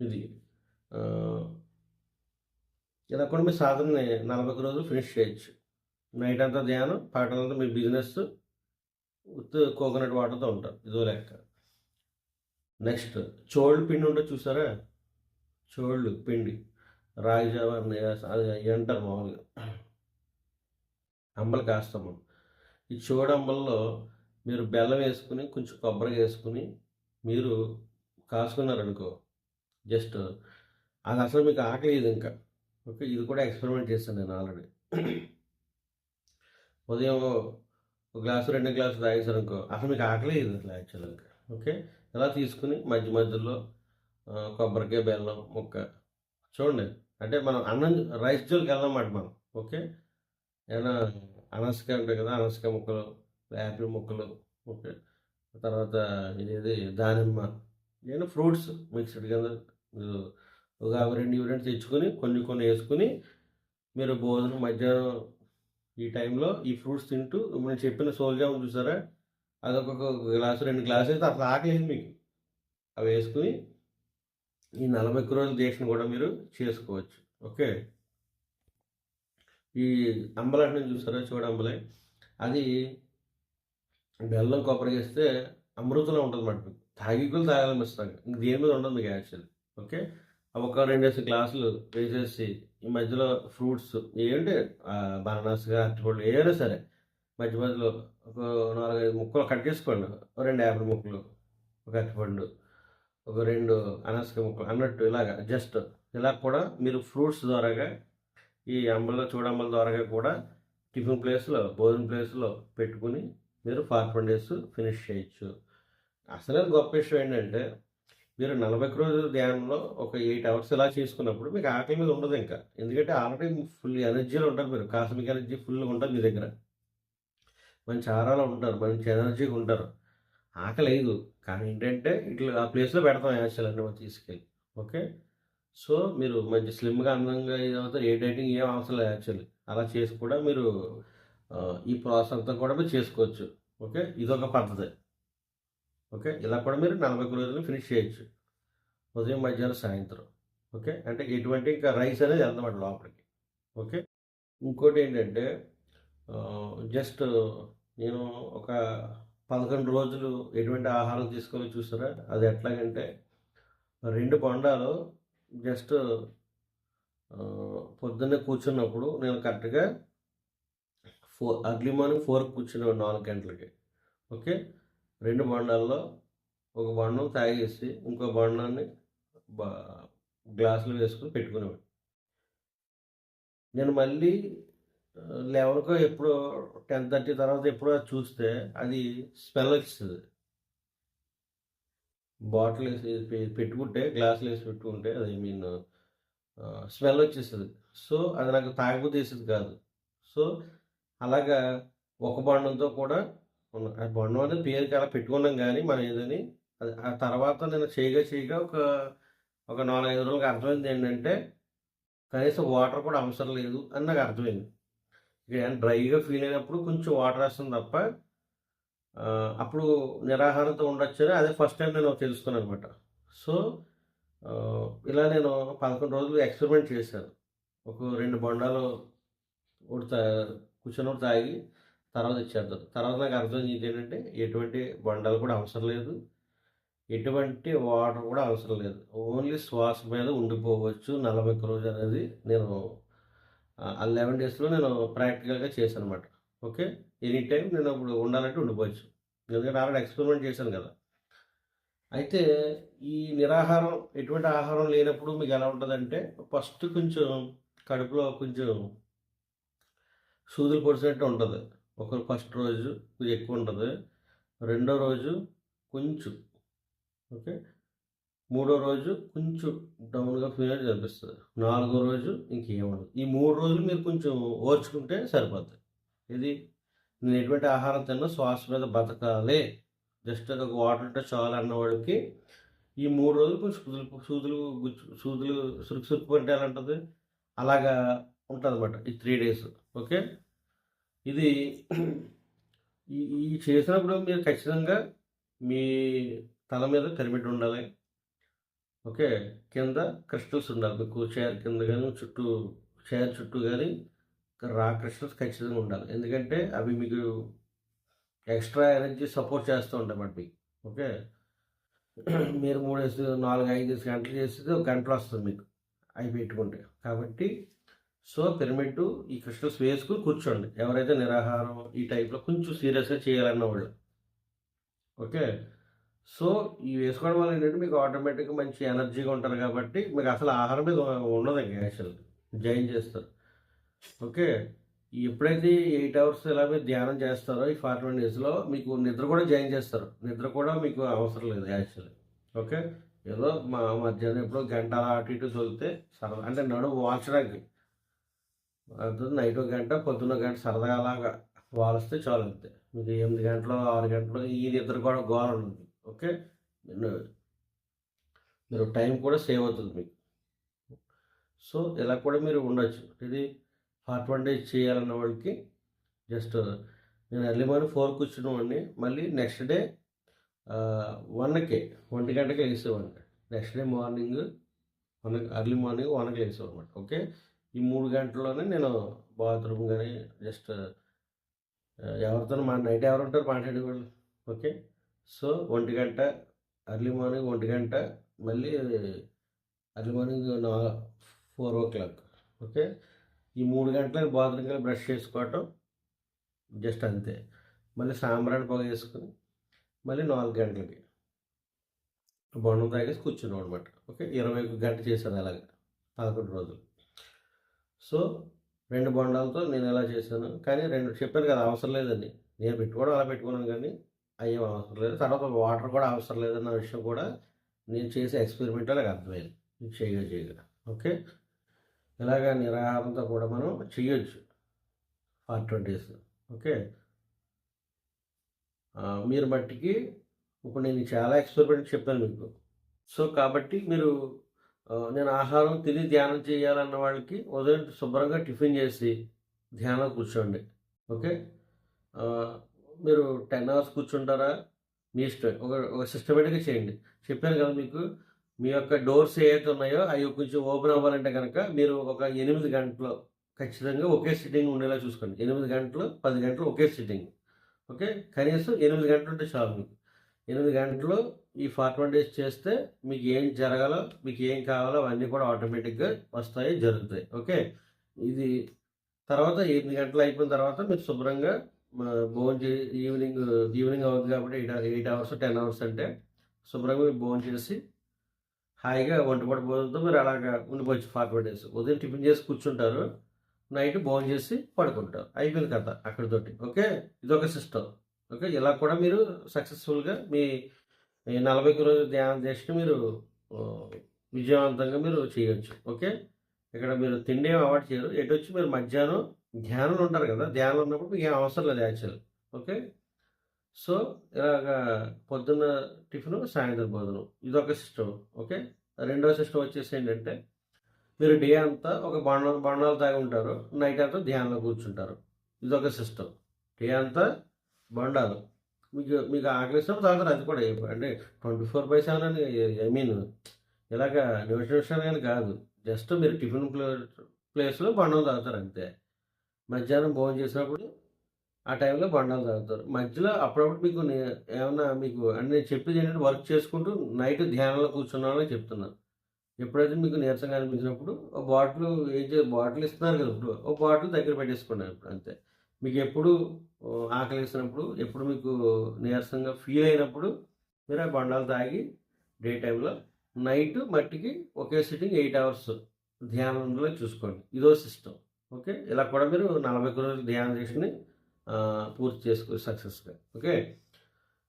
ఇది ఇలా కూడా మీ సాధనని 41 రోజులు ఫినిష్ చేయొచ్చు. నైట్ అంతా ధ్యానం, పగలంతా మీ బిజినెస్ విత్ కోకోనట్ వాటర్తో ఉంటారు. ఇదో లెక్క. నెక్స్ట్ చోళ్ళు పిండి ఉంటుంది చూసారా? చోళ్ళు పిండి, రాగి జావ అది అంటారు మామూలుగా. అంబలు కాస్తాం మనం. ఈ చోడు అంబల్లో మీరు బెల్లం వేసుకుని, కొంచెం కొబ్బరి వేసుకుని మీరు కాసుకున్నారనుకో, జస్ట్ అది అసలు మీకు ఆకలేదు ఇంకా. ఓకే. ఇది కూడా ఎక్స్పెరిమెంట్ చేశాను నేను ఆల్రెడీ. ఉదయం ఒక గ్లాసు 2 గ్లాసులు తాగేసారనుకో అసలు మీకు ఆకలేదు అసలు యాక్చువల్గా. ఓకే. ఇలా తీసుకుని మధ్య మధ్యలో కొబ్బరికాయ, బెల్లం ముక్క చూడండి. అంటే మనం అన్నం రైస్ జోలికి వెళ్ళమాట మనం. ఓకే. ఏమైనా అనసకాయ ఉంటాయి కదా, అనసకాయ ముక్కలు, యాపిల్ ముక్కలు. ఓకే. తర్వాత ఇదేది దానిమ్మ, ఏమైనా ఫ్రూట్స్ మిక్స్డ్ కింద ఒక 2 తెచ్చుకొని కొన్ని కొన్ని వేసుకుని మీరు భోజనం మధ్యాహ్నం ఈ టైంలో ఈ ఫ్రూట్స్ తింటూ నేను చెప్పిన సోల్జామ్ చూసారా, అదొక గ్లాసు 2 గ్లాసు అయితే అసలు ఆకలేదు మీకు. అవి వేసుకుని ఈ 41 రోజుల దీక్షను కూడా మీరు చేసుకోవచ్చు. ఓకే. ఈ అంబలంటే చూసారా, చూడు అంబలే, అది బెల్లం కొబ్బరి వేస్తే అమృతంలో ఉంటుంది మాట. తాగికులు తాగాలనిపిస్తాను. ఇంక దేని మీద ఉండదు మీకు యాక్చువల్లీ. ఓకే. ఒక 2 గ్లాసులు వేసేసి ఈ మధ్యలో ఫ్రూట్స్ ఏంటి బనానాస్ గాని, అరటిపళ్ళు ఏవైనా సరే మధ్య మధ్యలో ఒక 4, 5 ముక్కలు కట్ చేసుకోండి. ఓ 2 యాపిల్ ముక్కలు, ఒక అరటిపండు, ఒక 2 అనాసకాయ ముక్కలు అన్నట్టు ఇలాగ జస్ట్ ఇలా కూడా మీరు ఫ్రూట్స్ ద్వారాగా ఈ చూడంబల ద్వారాగా కూడా టిఫిన్ ప్లేస్‌లో, భోజనం ప్లేస్‌లో పెట్టుకొని మీరు 41 డేస్ ఫినిష్ చేయొచ్చు. అసలే గొప్ప విషయం ఏంటంటే మీరు 40 రోజుల ధ్యానంలో ఒక 8 అవర్స్ ఇలా చేసుకున్నప్పుడు మీకు ఆకలి మీద ఉండదు ఇంకా. ఎందుకంటే ఆల్రెడీ ఫుల్ ఎనర్జీలో ఉంటారు మీరు. కాస్మిక్ ఎనర్జీ ఫుల్‌గా ఉంటది మీ దగ్గర. మంచి ఆరాలో ఉంటారు. మంచి ఎనర్జీగా ఉంటారు. ఆకలేయదు. కానీ ఏంటంటే ఇట్లా ఆ ప్లేస్‌లో పెడతాం యాక్చువల్లీ మనం తీసుకెళ్ళి. ఓకే. సో, మీరు మంచి స్లిమ్‌గా, అందంగా ఇదవుతారు. ఏ డైటింగ్ ఏం అవసరం లేదు యాక్చువల్లీ. అలా చేసి కూడా మీరు ఈ ప్రాసెస్ అంతా కూడా మీరు చేసుకోవచ్చు. ఓకే. ఇదొక పద్ధతి. ఓకే. ఇలా కూడా మీరు 40 రోజులు ఫినిష్ చేయొచ్చు. ఉదయం, మధ్యాహ్నం, సాయంత్రం. ఓకే. అంటే ఎటువంటి ఇంకా రైస్ అనేది ఎళ్ళదన్నమాట లోపలికి. ఓకే. ఇంకోటేంటంటే జస్ట్ నేను ఒక 11 రోజులు ఎటువంటి ఆహారం తీసుకోవాలో చూసారా? అది ఎట్లాగంటే 2 బొండాలు జస్ట్ పొద్దున్నే కూర్చున్నప్పుడు నేను కరెక్ట్‌గా అర్లీ మార్నింగ్ 4కి కూర్చునేవాడిని 4 గంటలకి. ఓకే. 2 బొండాల్లో ఒక బొండం తాగేసి ఇంకో బొండాన్ని బ గ్లాసులో వేసుకొని పెట్టుకునేవాడిని. నేను మళ్ళీ 11కో ఎప్పుడో 10:30 తర్వాత ఎప్పుడో చూస్తే అది స్మెల్ వచ్చేస్తది. బాటిల్ ఏసి పెట్టుకుంటే గ్లాసులో ఏసి పెట్టుకుంటే అది ఐ మీన్ స్మెల్ వచ్చేస్తది. సో, అది నాకు తాగబుద్ధేసేది కాదు. సో, అలాగా ఒక బొండంతో కూడా ఆ బొండం అనేది పేరుకి అలా పెట్టుకున్నాం గానీ మనం ఏదని అది ఆ తర్వాత నేను చేయగా ఒక 4, 5 రోజులకి అర్థమైంది ఏంటంటే కనీసం వాటర్ కూడా అవసరం లేదు అని నాకు అర్థమైంది. ఇక డ్రైగా ఫీల్ అయినప్పుడు కొంచెం వాటర్ ఏస్తాను తప్ప అప్పుడు నిరాహారంతో ఉండొచ్చని అదే ఫస్ట్ టైం నేను తెలుసుకున్నాననమాట. సో, ఇలా నేను 11 రోజులు ఎక్స్‌పెరిమెంట్ చేశాను. ఒక 2 బొండాలు ఒకటి కూర్చొని తాగి తర్వాత ఇచ్చేద్దాం. తర్వాత నాకు అర్థమైంది ఏంటంటే ఎటువంటి బొండాలు కూడా అవసరం లేదు. ఎటువంటి వాటర్ కూడా అవసరం లేదు. ఓన్లీ శ్వాస మీద ఉండిపోవచ్చు 41 రోజులు అనేది నేను ఆ 11 డేస్‌లో నేను ప్రాక్టికల్‌గా చేశాననమాట. ఓకే. ఎనీ టైమ్ నేను అప్పుడు ఉండాలంటే ఉండిపోవచ్చు. ఎందుకంటే ఆల్రెడీ ఎక్స్‌పెరిమెంట్ చేశాను కదా! అయితే ఈ నిరాహారం ఎటువంటి ఆహారం లేనప్పుడు మీకు ఎలా ఉంటదంటే ఫస్ట్ కొంచెం కడుపులో కొంచెం సూదులు పొడిచినట్టు ఉంటది. ఫస్ట్ రోజు కొంచెం ఎక్కువ ఉంటది. రెండో రోజు కొంచెం ఓకే. మూడో రోజు కొంచెం డౌన్‌గా ఫీల్ అయినట్టు అనిపిస్తది. నాలుగో రోజు ఇంకేముండదు. ఈ 3 రోజులు మీరు కొంచెం ఓర్చుకుంటే సరిపోద్ది. ఇది నేను ఎటువంటి ఆహారం తిన్నా శ్వాస మీద బతకాలి. జస్ట్ ఒక వాటర్ ఉంటే చాలు అన్నవాడికి ఈ 3 రోజులు కొంచెం సూదులు సురుకు సురుకు అంటే ఎలా ఉంటది? అలాగా ఉంటదనమాట. ఈ 3 డేస్. ఓకే. ఇది ఈ ఈ చేసినప్పుడు మీరు ఖచ్చితంగా మీ తల మీద పిరమిడ్ ఉండాలి. ఓకే. కింద క్రిస్టల్స్ ఉండాలి. మీకు చైర్ కింద గాని, చైర్ చుట్టూ గాని రా క్రిస్టల్స్ ఖచ్చితంగా ఉండాలి. ఎందుకంటే అవి మీకు ఎక్స్‌ట్రా ఎనర్జీ సపోర్ట్ చేస్తూ ఉంటాయన్నమాట మీకు. ఓకే. మీరు 4, 5 గంటలు చేసేది ఒక గంటలో వస్తది మీకు. అవి పెట్టుకుంటే. కాబట్టి సో, పిరమిడ్ ఈ క్రిస్టల్స్ వేసుకొని కూర్చోండి. ఎవరైతే నిరాహారం ఈ టైప్‌లో కొంచెం సీరియస్‌గా చేయాలన్నవాళ్ళు. ఓకే. సో, ఇవి వేసుకోవడం వల్ల ఏంటంటే మీకు ఆటోమేటిక్‌గా మంచి ఎనర్జీగా ఉంటారు కాబట్టి మీకు అసలు ఆహారం మీద ఉండదు యాక్చువల్‌గా. జైన్ చేస్తారు. ఓకే. ఎప్పుడైతే 8 అవర్స్ ఇలా మీరు ధ్యానం చేస్తారో ఈ 41 డేస్‌లో మీకు నిద్ర కూడా జాయిన్ చేస్తారు. నిద్ర కూడా మీకు అవసరం లేదు యాక్చువల్లీ. ఓకే. ఏదో మధ్యాహ్నం ఎప్పుడో గంట అలా అటు ఇటు తోలితే సరదా అంటే నడుము వాల్చడానికి. నైట్ ఒక గంట, పొద్దున్న ఒక గంట సరదాగా అలాగా వాలిస్తే చాలు అంతే. మీకు 8 గంటలు, 6 గంటలు ఈ నిద్ర కూడా గోల ఉండదు. ఓకే. మీరు టైం కూడా సేవ్ అవుతుంది మీకు. సో, ఇలా కూడా మీరు ఉండొచ్చు. ఇది 41 డేస్ చేయాలన్న వాళ్ళకి జస్ట్ నేను ఎర్లీ మార్నింగ్ 4 కూర్చునేవాడిని. మళ్ళీ నెక్స్ట్ డే 1కి 1 లేసేవాడిని. Next day morning early morning 1కి లేసేవాడినమాట. ఓకే. ఈ 3 గంటల్లోనే నేను బాత్రూమ్ గాని జస్ట్ ఎవరితోనూ నైట్ ఎవరుంటారు మాట్లాడేవాళ్ళు. ఓకే. సో, 1 గంట ఎర్లీ మార్నింగ్ 1 గంట మళ్ళీ అర్లీ మార్నింగ్ 4 o'clock. ఓకే, ఈ 3 గంటలకు బాత్రూమ్కి బ్రష్ చేసుకోవటం జస్ట్ అంతే. మళ్ళీ సాంబ్రాణి పొగ వేసుకుని మళ్ళీ 4 గంటలకి బొండం తాగేసి కూర్చున్నాం అనమాట. ఓకే, 21 గంట చేశాను అలాగా 11 రోజులు. సో 2 బొండాలతో నేను ఎలా చేశాను, కానీ 2 చెప్పాను కదా అవసరం లేదని. నేను పెట్టుకోవడం అలా పెట్టుకున్నాను, కానీ అయ్యేం అవసరం లేదు. తర్వాత వాటర్ కూడా అవసరం లేదన్న విషయం కూడా నేను చేసే ఎక్స్పెరిమెంట్లో నాకు అర్థమైంది చేయగా. ఓకే, ఇలాగ నిరాహారంతో కూడా మనం చేయొచ్చు ఫర్ 20 days. ఓకే, మీరు మట్టికి ఇప్పుడు నేను చాలా ఎక్స్పెరిమెంట్ చెప్పాను మీకు. సో కాబట్టి మీరు నేను ఆహారం తిని ధ్యానం చేయాలన్న వాళ్ళకి ఉదయం శుభ్రంగా టిఫిన్ చేసి ధ్యానం కూర్చోండి. ఓకే, మీరు 10 hours కూర్చుంటారా మీ ఇష్టం. ఒక సిస్టమేటిక్గా చేయండి. చెప్పాను కదా మీకు, మీ యొక్క డోర్స్ ఏవైతే ఉన్నాయో అవి కొంచెం ఓపెన్ అవ్వాలంటే కనుక మీరు ఒక 8 గంటలు ఖచ్చితంగా ఒకే సిట్టింగ్ ఉండేలా చూసుకోండి. 8 గంటలు 10 గంటలు ఒకే సిట్టింగ్. ఓకే, కనీసం 8 గంటలు ఉంటే చాలు మీకు. 8 గంటలు ఈ 41 days చేస్తే మీకు ఏం జరగాలో, మీకు ఏం కావాలో అవన్నీ కూడా ఆటోమేటిక్గా వస్తాయి, జరుగుతాయి. ఓకే, ఇది తర్వాత 8 గంటలు అయిపోయిన తర్వాత మీరు శుభ్రంగా భోజనం చేసి ఈవినింగ్ అవుతుంది కాబట్టి 8 hours 10 hours అంటే శుభ్రంగా మీరు భోజనం చేసి హాయిగా ఒంటిపూట భోజనంతో మీరు అలాగా ఉండిపోవచ్చు 41 days. ఉదయం టిఫిన్ చేసి కూర్చుంటారు, నైట్ భోజనం చేసి పడుకుంటారు, అయిపోయింది కథ అక్కడితోటి. ఓకే, ఇదొక సిస్టమ్. ఓకే, ఇలా కూడా మీరు సక్సెస్ఫుల్గా మీ 40 రోజులు ధ్యానం చేసి మీరు విజయవంతంగా మీరు చేయొచ్చు. ఓకే, ఇక్కడ మీరు తిండి ఏమి అవాయిడ్ చేయరు. ఎటు వచ్చి మీరు మధ్యాహ్నం ధ్యానంలో ఉంటారు కదా, ధ్యానంలో ఉన్నప్పుడు మీకు ఏం అవసరం లేదు యాక్చువల్. ఓకే, సో ఇలాగా పొద్దున్న టిఫిన్, సాయంత్రం భోజనం, ఇదొక సిస్టమ్. ఓకే, రెండో సిస్టమ్ వచ్చేసి ఏంటంటే మీరు డే అంతా ఒక బండాలు తాగి ఉంటారు, నైట్ అంతా ధ్యానంలో కూర్చుంటారు, ఇదొక సిస్టమ్. డే అంతా బండాలు, మీకు ఆకలిసినప్పుడు తాగుతారు. అది కూడా అంటే 24/7 అని ఐ మీన్ ఇలాగా నిమిషం కానీ కాదు. జస్ట్ మీరు టిఫిన్ ప్లేస్లో బండాలు తాగుతారు అంతే. మధ్యాహ్నం భోజనం చేసినప్పుడు ఆ టైంలో బండాలు తాగుతారు. మధ్యలో అప్పుడప్పుడు మీకు ఏమన్నా మీకు అంటే నేను చెప్పేది ఏంటంటే వర్క్ చేసుకుంటూ నైట్ ధ్యానంలో కూర్చున్నానని చెప్తున్నాను. ఎప్పుడైతే మీకు నీరసంగా అనిపించినప్పుడు ఒక బాటిల్ ఇస్తున్నారు కదా, ఇప్పుడు ఒక బాటిల్ దగ్గర పెట్టేసుకున్నాను ఇప్పుడు అంతే. మీకు ఎప్పుడు ఆకలి వేసినప్పుడు, ఎప్పుడు మీకు నీరసంగా ఫీల్ అయినప్పుడు మీరు ఆ బండాలు తాగి డే టైంలో, నైట్ మట్టికి ఒకే సిట్టింగ్ 8 hours ధ్యానంలో చూసుకోండి, ఇదో సిస్టమ్. ఓకే, ఇలా కూడా మీరు 40 రోజులు ధ్యానం చేసుకుని పూర్తి చేసుకో సక్సెస్గా. ఓకే,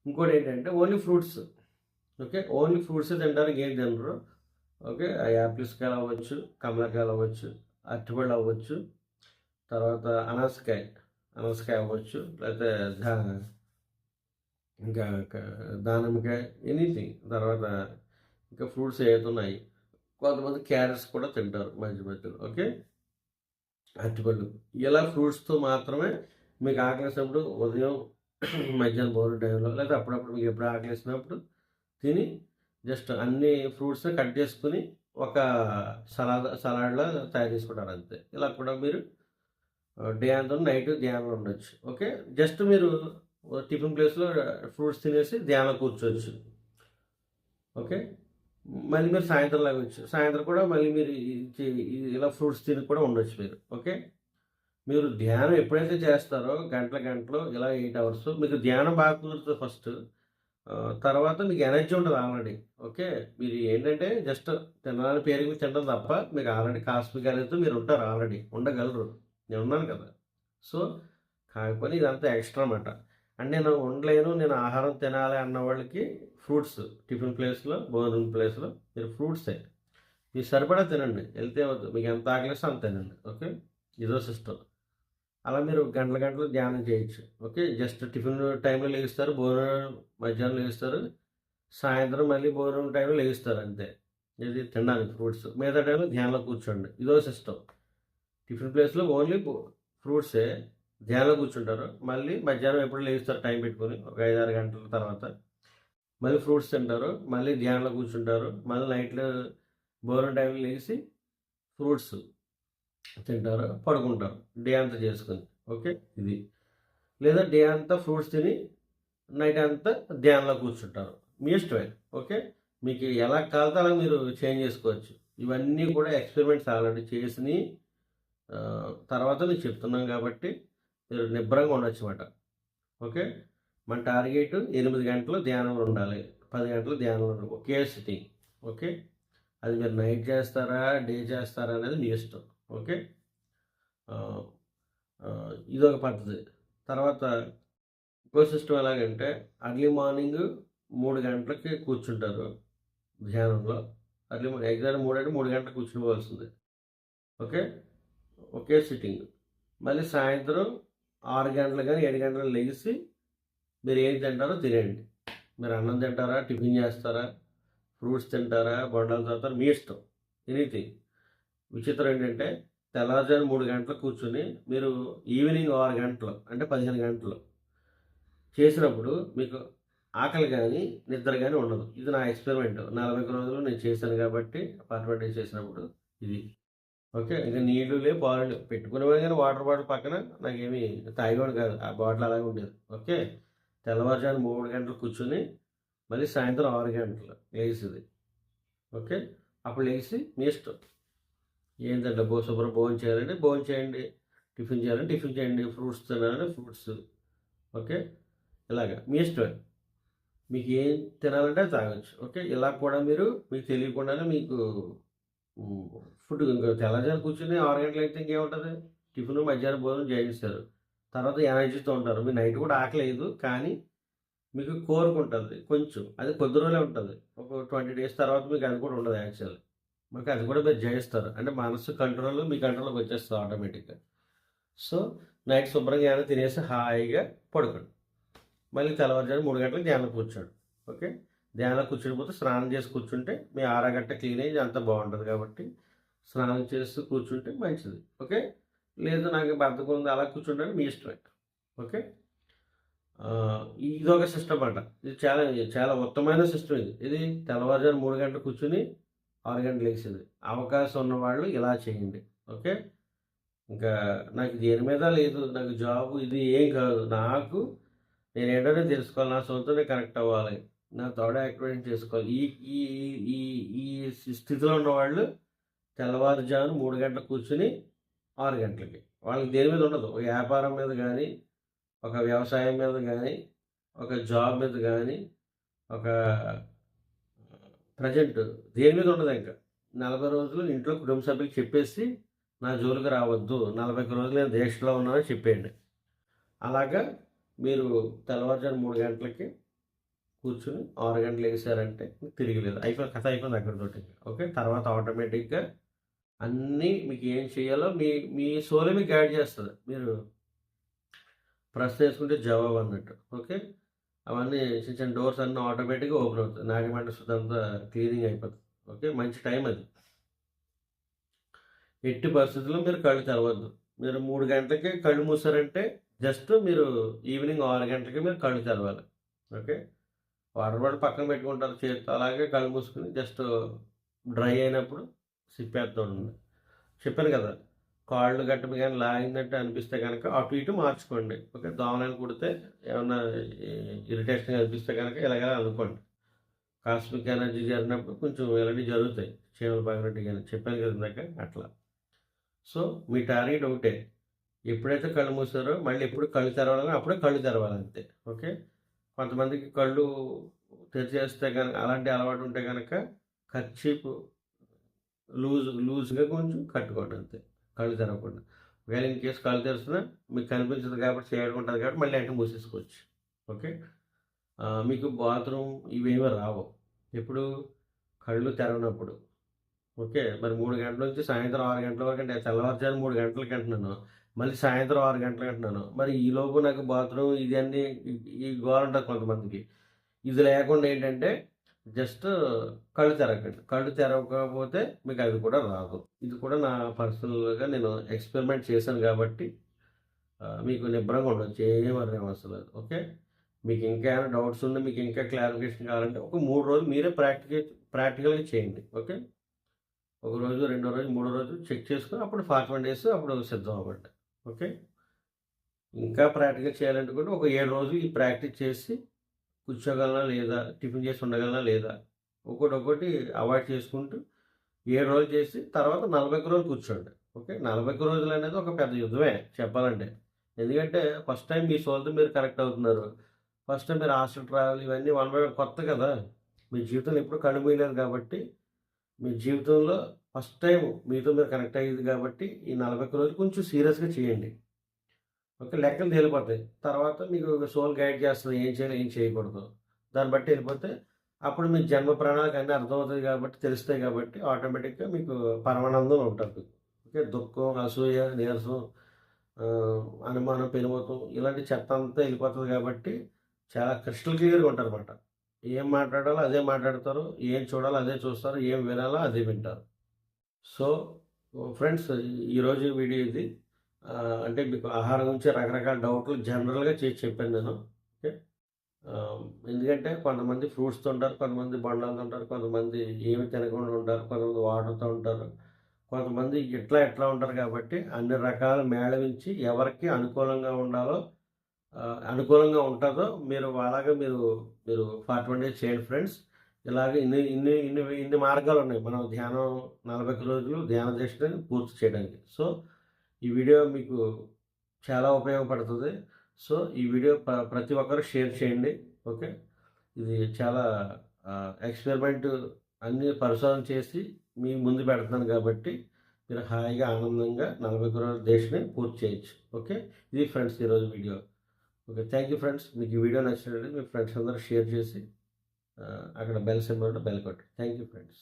ఇంకోటి ఏంటంటే only fruits. Okay, only fruits తినడానికి ఏం తినరు. ఓకే, యాపిల్స్కాయలు అవ్వచ్చు, కమలకాయలు అవ్వచ్చు, అరటిపళ్ళు అవ్వచ్చు, తర్వాత అనాసకాయ అవ్వచ్చు, లేకపోతే ఇంకా దానిమ్మకాయ, ఎనీథింగ్. తర్వాత ఇంకా ఫ్రూట్స్ ఏవైతే ఉన్నాయి, కొంతమంది క్యారెట్స్ కూడా తింటారు మధ్య మధ్యలో. ఓకే, అరటిపళ్ళు, ఇలా ఫ్రూట్స్తో మాత్రమే మీకు ఆకలిసినప్పుడు ఉదయం మధ్యాహ్నం భోజనం టైంలో, లేకపోతే అప్పుడప్పుడు మీకు ఎప్పుడు ఆకలిసినప్పుడు తిని జస్ట్ అన్ని ఫ్రూట్స్ కట్ చేసుకుని ఒక సలాడ్లా తయారు చేసుకుంటారు అంతే. ఇలా కూడా మీరు డే అంతా నైట్ ధ్యానంలో ఉండొచ్చు. ఓకే, జస్ట్ మీరు టిఫిన్ ప్లేస్లో ఫ్రూట్స్ తినేసి ధ్యానం కూర్చోవచ్చు. ఓకే, మళ్ళీ మీరు సాయంత్రం లాగొచ్చు, సాయంత్రం కూడా మళ్ళీ మీరు ఇలా ఫ్రూట్స్ తిని కూడా ఉండొచ్చు మీరు. ఓకే, మీరు ధ్యానం ఎప్పుడైతే చేస్తారో గంటలు ఇలా 8 hours మీకు ధ్యానం బాగా కుదురుతుంది ఫస్ట్. తర్వాత మీకు ఎనర్జీ ఉంటుంది ఆల్రెడీ. ఓకే, మీరు ఏంటంటే జస్ట్ తినాలని పేరుకి తినడం తప్ప మీకు ఆల్రెడీ కాస్మిక్ ఎనర్జీతో మీరు ఉంటారు, ఆల్రెడీ ఉండగలరు. నేను ఉన్నాను కదా. సో కాకపోతే ఇదంతా ఎక్స్ట్రా అన్నమాట. అంటే నేను ఉండలేను, నేను ఆహారం తినాలి అన్న వాళ్ళకి ఫ్రూట్స్ టిఫిన్ ప్లేస్లో, భోజనం ప్లేస్లో మీరు ఫ్రూట్సే మీరు సరిపడా తినండి. వెళ్తే మీకు ఎంత ఆకలిస్తే అంత తినండి. ఓకే, ఇదో సిస్టమ్. అలా మీరు గంటలు ధ్యానం చేయొచ్చు. ఓకే, జస్ట్ టిఫిన్ టైంలో లేస్తారు, భోజనం మధ్యాహ్నం లేస్తారు, సాయంత్రం మళ్ళీ భోజనం టైంలో లేస్తారు అంతే. ఇది తినడానికి ఫ్రూట్స్, మిగతా టైంలో ధ్యానంలో కూర్చోండి, ఇదో సిస్టమ్. టిఫిన్ ప్లేస్లో ఓన్లీ ఫ్రూట్సే, ధ్యానంలో కూర్చుంటారు. మళ్ళీ మధ్యాహ్నం ఎప్పుడు లేస్తారు టైం పెట్టుకొని ఒక 5-6 గంటల తర్వాత మళ్ళీ ఫ్రూట్స్ తింటారు, మళ్ళీ ధ్యానంలో కూర్చుంటారు, మళ్ళీ నైట్లో భోజనం టైంలో లేచి ఫ్రూట్స్ తింటారు, పడుకుంటారు డే అంతా చేసుకుని. ఓకే, ఇది. లేదా డే అంతా ఫ్రూట్స్ తిని నైట్ అంతా ధ్యానంలో కూర్చుంటారు, మీ ఇష్టమే. ఓకే, మీకు ఎలా కాలితే అలా మీరు చేంజ్ చేసుకోవచ్చు. ఇవన్నీ కూడా ఎక్స్పెరిమెంట్స్ ఆల్రెడీ చేసినవి. తర్వాత మీకు చెప్తున్నాం కాబట్టి మీరు నిబ్బరంగా ఉండొచ్చు అన్నమాట. ఓకే. మన టార్గెట్ 8 గంటలు ధ్యానంలో ఉండాలి, 10 గంటలు ధ్యానంలో ఉండాలి, ఒకే సిట్టింగ్. ఓకే. అది మీరు నైట్ చేస్తారా, డే చేస్తారా అనేది మీ ఇష్టం. ఓకే. ఇదొక పద్ధతి. తర్వాత ఇంకో సిస్టమ్ ఎలాగంటే అర్లీ మార్నింగ్ 3 గంటలకి కూర్చుంటారు ధ్యానంలో. అర్లీ ఎగ్జాక్ట్ 3 అంటే 3 గంటలకు కూర్చుకోవాల్సింది. ఓకే. ఒకే సిట్టింగ్. మళ్ళీ సాయంత్రం 6 గంటలు కానీ 7 గంటలు లెగిసి మీరు ఏం తింటారో తినేయండి. మీరు అన్నం తింటారా, టిఫిన్ చేస్తారా, ఫ్రూట్స్ తింటారా, బొండాలు తాగుతారా, మీ ఇష్టం. ఎనీథింగ్. విచిత్రం ఏంటంటే తెల్లవారుజాము 3 గంటలకు కూర్చొని మీరు ఈవినింగ్ 6 గంటలు అంటే 15 గంటలు చేసినప్పుడు మీకు ఆకలి కానీ నిద్ర కానీ ఉండదు. ఇది నా ఎక్స్పెరిమెంట్. 40 రోజులు నేను చేశాను కాబట్టి అపార్ట్మెంట్ చేసినప్పుడు ఇది. ఓకే. ఇంకా నీళ్ళు లేవు, పాలు లేవు. పెట్టుకునేవాడు కానీ వాటర్ బాటిల్ పక్కన నాకేమి తాగేవాడు కాదు. ఆ బాటిల్ అలాగే ఉండేది. ఓకే. తెల్లవారుజాము 3 గంటలు కూర్చొని మళ్ళీ సాయంత్రం 6 గంటలు లేచేది. ఓకే. అప్పుడు లేచి మీ ఇష్టం. ఏంటంటే శుభ్రం భోజనం చేయాలంటే భోజనం చేయండి, టిఫిన్ చేయాలంటే టిఫిన్ చేయండి, ఫ్రూట్స్ తినాలంటే ఫ్రూట్స్. ఓకే. ఇలాగా మీ ఇష్టమే. మీకు ఏం తినాలంటే తాగొచ్చు. ఓకే. ఇలా కూడా మీరు మీకు తెలియకుండానే మీకు ఫుడ్ ఇంకా తెల్లజారు కూర్చొని 6 గంటలు అయితే ఇంకేముంటుంది, టిఫిన్ మధ్యాహ్నం భోజనం చేయిస్తారు. తర్వాత ఎనర్జీతో ఉంటారు. మీ నైట్ కూడా ఆకలేదు, కానీ మీకు కోరుకుంటుంది కొంచెం. అది కొద్ది రోజులే ఉంటుంది. ఒక 20 డేస్ తర్వాత మీకు అది కూడా ఉండదు యాక్చువల్లీ. మీకు అది కూడా మీరు జయిస్తారు. అంటే మనసు కంట్రోల్ మీ కంట్రోల్లోకి వచ్చేస్తుంది ఆటోమేటిక్గా. సో నైట్ శుభ్రంగా ఏమైనా తినేసి హాయిగా పడుకోండి. మళ్ళీ తెల్లవారుజాము 3 గంటలకు ధ్యానం కూర్చోండి. ఓకే. ధ్యానం కూర్చునిపోతే స్నానం చేసి కూర్చుంటే మీ ఆరగంట క్లీన్ అయ్యి అంతా బాగుంటుంది కాబట్టి స్నానం చేసి కూర్చుంటే మంచిది. ఓకే. లేదు నాకు బద్ధకం ఉంది అలా కూర్చుంటే మీ ఇష్టమే. ఓకే. ఇదొక సిస్టమ్ అంట. ఇది చాలా చాలా ఉత్తమమైన సిస్టమ్ ఇది. ఇది తెల్లవారుజాము 3 గంటలు కూర్చుని 6 గంటలు లేచేది. అవకాశం ఉన్నవాళ్ళు ఇలా చేయండి. ఓకే. ఇంకా నాకు దేని మీద లేదు, నాకు జాబ్ ఇది ఏం కాదు. నాకు నేను ఏంటనే తెలుసుకోవాలి, నా సొంతనే కనెక్ట్ అవ్వాలి, నా థర్డ్ యాక్టివేట్ చేసుకోవాలి. ఈ ఈ ఈ ఈ స్థితిలో ఉన్నవాళ్ళు తెల్లవారుజామున 3 గంటలకు కూర్చుని 6 గంటలకి వాళ్ళకి దేని మీద ఉండదు. ఒక వ్యాపారం మీద కానీ, ఒక వ్యవసాయం మీద కానీ, ఒక జాబ్ మీద కానీ, ఒక ప్రజెంట్ దేని మీద ఉండదు. ఇంకా 40 రోజులు ఇంట్లో కుటుంబ సభ్యులకు చెప్పేసి నా జోలికి రావద్దు, 41 రోజులు నేను దీక్షలో ఉన్నానని చెప్పేయండి. అలాగా మీరు తెల్లవారుజాము 3 గంటలకి కూర్చుని 6 గంటలు వేసారంటే తిరిగి లేదు, అయిపోయి కథ అయిపోయింది అక్కడితోటి. ఓకే. తర్వాత ఆటోమేటిక్గా అన్నీ మీకు ఏం చేయాలో మీ మీ సోలే మీకు గైడ్ చేస్తుంది. మీరు ప్రశ్న వేసుకుంటే జవాబు అన్నట్టు. ఓకే. అవన్నీ చిన్న చిన్న డోర్స్ అన్నీ ఆటోమేటిక్గా ఓపెన్ అవుతుంది. నాగమంట సుదంతా క్లీనింగ్ అయిపోతుంది. ఓకే. మంచి టైం అది. ఎట్టి పరిస్థితుల్లో మీరు కళ్ళు తెరవద్దు. మీరు 3 గంటలకి కళ్ళు మూసారంటే జస్ట్ మీరు ఈవినింగ్ 6 గంటలకి మీరు కళ్ళు తెరవాలి. ఓకే. వాటర్ బాటిల్ పక్కన పెట్టుకుంటారు చేతితో, అలాగే కళ్ళు మూసుకుని జస్ట్ డ్రై అయినప్పుడు సిప్పేస్తూ ఉండండి. చెప్పాను కదా, కాళ్ళు గట్ట కానీ లాగినట్టు అనిపిస్తే కనుక అటు ఇటు మార్చుకోండి. ఓకే. దోమలను కుడితే ఏమన్నా ఇరిటేషన్గా అనిపిస్తే కనుక ఇలాగ అనుకోండి. కాస్మిక్ ఎనర్జీ జరిగినప్పుడు కొంచెం ఇలాంటివి జరుగుతాయి, చీమలు పగినట్టు కానీ చెప్పాను కదా ఇందాక అట్లా. సో మీ టార్గెట్ ఒకటే, ఎప్పుడైతే కళ్ళు మూసారో మళ్ళీ ఎప్పుడు కళ్ళు తెరవాలని అప్పుడే కళ్ళు తెరవాలంతే. ఓకే. కొంతమందికి కళ్ళు తెరిచేస్తే కనుక అలాంటి అలవాటు ఉంటే కనుక కర్చీపు లూజ్గా కొంచెం కట్టుకోండి అంతే, కళ్ళు తెరవకుండా. ఒకవేళ ఇన్ కేసు కళ్ళు తెరుస్తున్నా మీకు కనిపించదు కాబట్టి చేయకుంటుంది కాబట్టి మళ్ళీ అంటే మూసేసుకోవచ్చు. ఓకే. మీకు బాత్రూమ్ ఇవేమీ రావు ఎప్పుడు కళ్ళు తెరవనప్పుడు. ఓకే. మరి 3 గంటల నుంచి సాయంత్రం 6 గంటల వరకు అంటే తెల్లవారుజాము 3 గంటలకి అంటున్నాను, మళ్ళీ సాయంత్రం 6 గంటలకి అంటున్నాను. మరి ఈలోపు నాకు బాత్రూమ్ ఇది అన్నీ ఈ గోల ఉంటుంది కొంతమందికి. ఇది లేకుండా ఏంటంటే జస్ట్ కళ్ళు తెరవకండి. కళ్ళు తెరవకపోతే మీకు అది కూడా రాదు. ఇది కూడా నా పర్సనల్గా నేను ఎక్స్పెరిమెంట్ చేశాను కాబట్టి మీకు నిబ్బరంగా ఉండొచ్చు, ఏం వర్రీ అవసరం లేదు. ఓకే. మీకు ఇంకా ఏమైనా డౌట్స్ ఉంటే, మీకు ఇంకా క్లారిఫికేషన్ కావాలంటే ఒక 3 రోజులు మీరే ప్రాక్టికల్గా చేయండి. ఓకే. ఒక రోజు, రెండో రోజు, మూడో రోజు చెక్ చేసుకొని అప్పుడు 41 డేస్ అప్పుడు సిద్ధం అవ్వండి. ఓకే. ఇంకా ప్రాక్టికల్ చేయాలనుకుంటే ఒక 7 రోజులు ఈ ప్రాక్టీస్ చేసి కూర్చోగలనా లేదా, టిఫిన్ చేసి ఉండగలనా లేదా, ఒక్కొక్కటి అవాయిడ్ చేసుకుంటూ 7 రోజులు చేసి తర్వాత 41 రోజులు కూర్చోండి. ఓకే. 41 రోజులు అనేది ఒక పెద్ద యుద్ధమే చెప్పాలంటే. ఎందుకంటే ఫస్ట్ టైం మీ సోల్‌తో మీరు కనెక్ట్ అవుతున్నారు. ఫస్ట్ టైం మీరు హాస్టల్ ట్రావెల్ ఇవన్నీ వన్ బై వన్ కొత్త కదా! మీ జీవితంలో ఎప్పుడు కళ్ళు మూయలేదు కాబట్టి, మీ జీవితంలో ఫస్ట్ టైమ్ మీతో మీరు కనెక్ట్ అయ్యేది కాబట్టి, ఈ 41 రోజులు కొంచెం సీరియస్‌గా చేయండి. ఓకే. లెక్కలు తేలిపోతాయి. తర్వాత మీకు సోల్ గైడ్ చేస్తది. ఏం చేయాలి, ఏం చేయకూడదు. దాన్ని బట్టి ఎళ్ళిపోతే, అప్పుడు మీ జన్మ ప్రణాళిక అన్నీ అర్థమవుతాయి కాబట్టి, తెలుస్తాయి కాబట్టి, ఆటోమేటిక్‌గా మీకు పరమానందం ఉంటది. ఓకే. దుఃఖం, అసూయ, నీరసం, అనుమానం, పెనుమతం ఇలాంటి చెత్త అంతా ఎళ్ళిపోతది కాబట్టి, చాలా క్రిస్టల్ క్లియర్‌గా ఉంటారనమాట. ఏం మాట్లాడాలో అదే మాట్లాడతారు. ఏం చూడాలో అదే చూస్తారు. ఏం వినాలో అదే వింటారు. సో, ఫ్రెండ్స్ ఈరోజు వీడియో ఇది. అంటే మీకు ఆహారం గురించి రకరకాల డౌట్లు జనరల్‌గా చేసి చెప్పాను నేను. ఓకే. ఆహ్, ఎందుకంటే కొంతమంది ఫ్రూట్స్ తింటారు, కొంతమంది బొండాలు తింటారు, కొంతమంది ఏమి తినకుండా ఉంటారు, కొంతమంది వాటర్‌తో ఉంటారు, కొంతమంది ఇట్లా ఉంటారు కాబట్టి అన్ని రకాలు మేళవించి ఎవరికి అనుకూలంగా ఉండాలో అనుకూలంగా ఉంటదో మీరు అలాగా మీరు మీరు 41 డేస్ చేయండి ఫ్రెండ్స్. ఇలాగ ఇన్ని మార్గాలున్నాయి. మనం ధ్యానం 41 రోజులు ధ్యాన దీక్షని పూర్తి చేయడానికి. సో, ఈ వీడియో మీకు చాలా ఉపయోగపడుతది. సో, ఈ వీడియో ప్రతి ఒక్కరు షేర్ చేయండి. ఓకే. ఇది చాలా ఎక్స్‌పెరిమెంట్ అన్నీ పరిశోధన చేసి మీ ముందు పెడుతున్నాను కాబట్టి, మీరు హాయిగా ఆనందంగా 41 రోజుల దీక్షని పూర్తి చేయొచ్చు. ఓకే. ఇది ఫ్రెండ్స్ ఈరోజు video. Okay. Thank you friends. మీకు ఈ వీడియో నచ్చినట్లయితే మీ ఫ్రెండ్స్ అందరూ షేర్ చేసి అక్కడ బెల్ సింబల్ ఉంటే బెల్ కొట్టండి. Thank you friends.